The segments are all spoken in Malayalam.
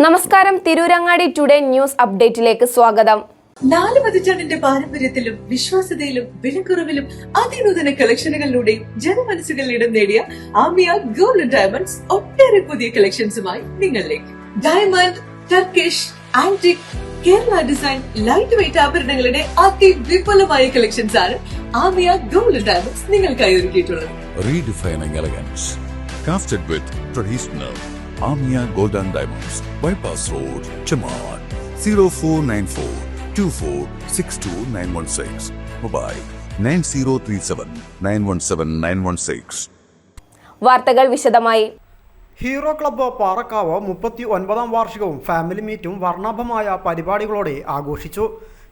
നമസ്കാരം, തിരൂരങ്ങാടി ടുഡേ ന്യൂസ് അപ്ഡേറ്റിലേക്ക് സ്വാഗതം. 4 പതിറ്റാണ്ടിന്റെ പാരമ്പര്യത്തിലും വിശ്വാസ്യതയിലും വിലക്കുറവിലും അതിനൂതന കളക്ഷനുകളിലൂടെ ജനമനസ്സുകളിൽ ഇടം നേടിയ ആമിയ ഗോൾഡ് ഡയമണ്ട്സ് ഒട്ടേറെ പുതിയ കളക്ഷൻസുമായി നിങ്ങളിലേക്ക്. Diamond, Turkish, antique, Kerala design, light weight ആഭരണങ്ങളുടെ അതിവിപുലമായ കളക്ഷൻസ് ആണ് ആമിയ ഗോൾഡ് ഡയമണ്ട്സ് നിങ്ങൾക്കായി ഒരുക്കിയിട്ടുള്ളത്. Redefining elegance, crafted with traditional Amia Gold and Diamonds, Bypass Road, Chaman, 0494 2462 Mobile 9037 917 916. വാർത്തകൾ വിശദമായി. ഹീറോ ക്ലബ്ബ് പാറക്കാവ് 39ാം വാർഷികവും ഫാമിലി മീറ്റും വർണ്ണാഭമായ പരിപാടികളോടെ ആഘോഷിച്ചു.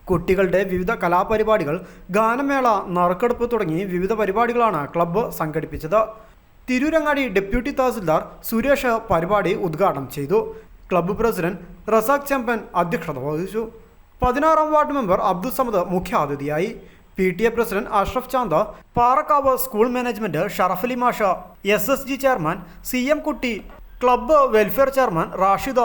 കുട്ടികളുടെ വിവിധ കലാപരിപാടികൾ, ഗാനമേള, നറുക്കെടുപ്പ് തുടങ്ങി വിവിധ പരിപാടികളാണ് ക്ലബ്ബ് സംഘടിപ്പിച്ചത്. തിരൂരങ്ങാടി ഡെപ്യൂട്ടി തഹസിൽദാർ സുരേഷ് പരിപാടി ഉദ്ഘാടനം ചെയ്തു. ക്ലബ്ബ് പ്രസിഡന്റ് റസാഖ് ചെമ്പൻ അധ്യക്ഷത വഹിച്ചു. 16ാം വാർഡ് മെമ്പർ അബ്ദുൾ സമദ് മുഖ്യാതിഥിയായി. PTA president Ashraf Chanda, Parakkavu school management Sharafali മാഷ, SSG chairman CM Kutty, club welfare chairman Rashida,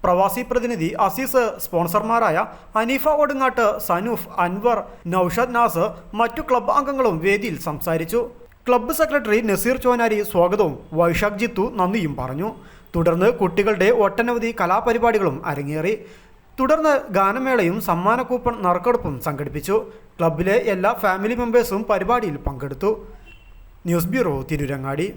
പ്രവാസി പ്രതിനിധി അസീസ്, സ്പോൺസർമാരായ അനീഫ ഒടുങ്ങാട്ട്, സനൂഫ്, അൻവർ, നൌഷദ് നാസ്, മറ്റു ക്ലബ്ബ് അംഗങ്ങളും വേദിയിൽ സംസാരിച്ചു. ക്ലബ്ബ് സെക്രട്ടറി നസീർ ചോനാരി സ്വാഗതവും വൈശാഖ് ജിത്തു നന്ദിയും പറഞ്ഞു. തുടർന്ന് കുട്ടികളുടെ ഒട്ടനവധി കലാപരിപാടികളും അരങ്ങേറി. തുടർന്ന് ഗാനമേളയും സമ്മാന കൂപ്പൺ നറുക്കെടുപ്പും സംഘടിപ്പിച്ചു. ക്ലബ്ബിലെ എല്ലാ ഫാമിലി മെമ്പേഴ്സും പരിപാടിയിൽ പങ്കെടുത്തു. News bureau, Tirurangadi.